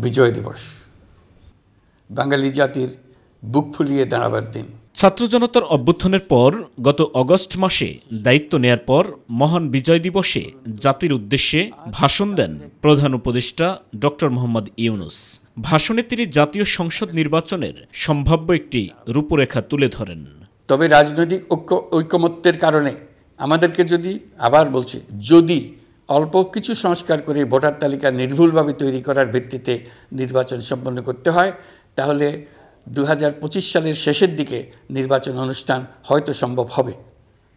বিজয় দিবস, বাঙালি জাতির বুক ফুলিয়ে দাঁড়াবার দিন। ছাত্র জনতার অভ্যুত্থানের পর গত অগস্ট মাসে দায়িত্ব নেয়ার পর মহান বিজয় দিবসে জাতির উদ্দেশ্যে ভাষণ দেন প্রধান উপদেষ্টা ডক্টর মোহাম্মদ ইউনূস। ভাষণে তিনি জাতীয় সংসদ নির্বাচনের সম্ভাব্য একটি রূপরেখা তুলে ধরেন। তবে রাজনৈতিক ঐকমত্যের কারণে আমাদেরকে যদি অল্প কিছু সংস্কার করে ভোটার তালিকা নির্ভুলভাবে তৈরি করার ভিত্তিতে নির্বাচন সম্পন্ন করতে হয়, তাহলে 2025 সালের শেষের দিকে নির্বাচন অনুষ্ঠান হয়তো সম্ভব হবে।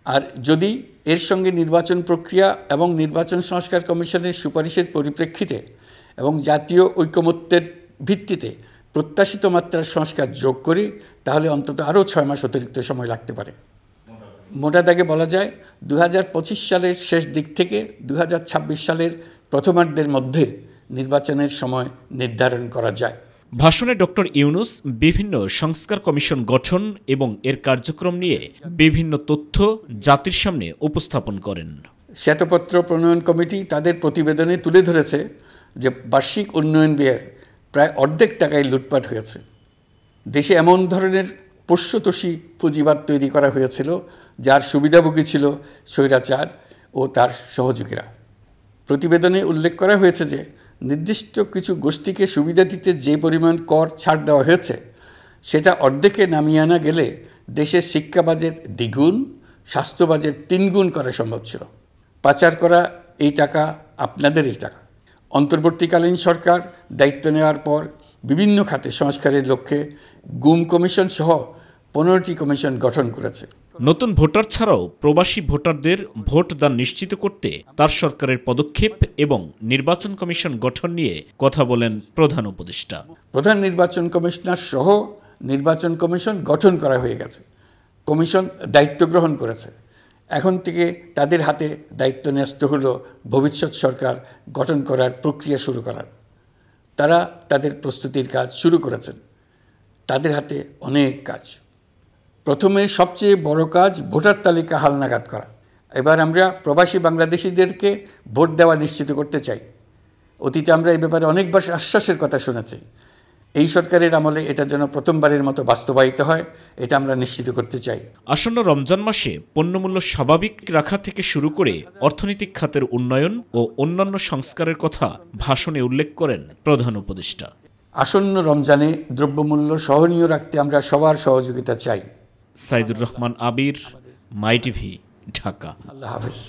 আর যদি এর সঙ্গে নির্বাচন প্রক্রিয়া এবং নির্বাচন সংস্কার কমিশনের সুপারিশের পরিপ্রেক্ষিতে এবং জাতীয় ঐকমত্যের ভিত্তিতে প্রত্যাশিত মাত্রার সংস্কার যোগ করি, তাহলে অন্তত আরও 6 মাস অতিরিক্ত সময় লাগতে পারে। মোটা দাগে বলা যায় 2025 সালের শেষ দিক থেকে 2026 সালের প্রথমার্ধের মধ্যে নির্বাচনের সময় নির্ধারণ করা যায়। ভাষণে ডক্টর ইউনূস বিভিন্ন সংস্কার কমিশন গঠন এবং এর কার্যক্রম নিয়ে বিভিন্ন তথ্য জাতির সামনে উপস্থাপন করেন। শ্বেতপত্র প্রণয়ন কমিটি তাদের প্রতিবেদনে তুলে ধরেছে যে বার্ষিক উন্নয়ন ব্যয়ের প্রায় অর্ধেক টাকায় লুটপাট হয়েছে। দেশে এমন ধরনের পোষ্যতোষী পুঁজিবাদ তৈরি করা হয়েছিল যার সুবিধাভোগী ছিল স্বৈরাচার ও তার সহযোগীরা। প্রতিবেদনে উল্লেখ করা হয়েছে যে নির্দিষ্ট কিছু গোষ্ঠীকে সুবিধা দিতে যে পরিমাণ কর ছাড় দেওয়া হয়েছে, সেটা অর্ধেকে নামিয়ে আনা গেলে দেশের শিক্ষা বাজেট দ্বিগুণ, স্বাস্থ্য বাজেট 3 গুণ করা সম্ভব ছিল। পাচার করা এই টাকা আপনাদেরই টাকা। অন্তর্বর্তীকালীন সরকার দায়িত্ব নেওয়ার পর বিভিন্ন খাতে সংস্কারের লক্ষ্যে গুম কমিশন সহ 15টি কমিশন গঠন করেছে। নতুন ভোটার ছাড়াও প্রবাসী ভোটারদের ভোটদান নিশ্চিত করতে তার সরকারের পদক্ষেপ এবং নির্বাচন কমিশন গঠন নিয়ে কথা বলেন প্রধান উপদেষ্টা। প্রধান নির্বাচন কমিশনার সহ নির্বাচন কমিশন গঠন করা হয়ে গেছে। কমিশন দায়িত্ব গ্রহণ করেছে। এখন থেকে তাদের হাতে দায়িত্ব ন্যস্ত হলো ভবিষ্যৎ সরকার গঠন করার প্রক্রিয়া শুরু করার। তারা তাদের প্রস্তুতির কাজ শুরু করেছেন। তাদের হাতে অনেক কাজ। প্রথমে সবচেয়ে বড় কাজ ভোটার তালিকা হালনাগাদ করা। এবার আমরা প্রবাসী বাংলাদেশিদেরকে ভোট দেওয়া নিশ্চিত করতে চাই। অতীতে আমরা এই ব্যাপারে অনেকবার আশ্বাসের কথা শুনেছি। এই সরকারের আমলে এটা যেন প্রথমবারের মতো বাস্তবায়িত হয়, এটা আমরা নিশ্চিত করতে চাই। আসন্ন রমজান মাসে পণ্যমূল্য স্বাভাবিক রাখা থেকে শুরু করে অর্থনৈতিক খাতের উন্নয়ন ও অন্যান্য সংস্কারের কথা ভাষণে উল্লেখ করেন প্রধান উপদেষ্টা। আসন্ন রমজানে দ্রব্যমূল্য সহনীয় রাখতে আমরা সবার সহযোগিতা চাই। সাইদুর রহমান আবির, মাই টিভি, ঢাকা। আল্লাহ হাফেজ।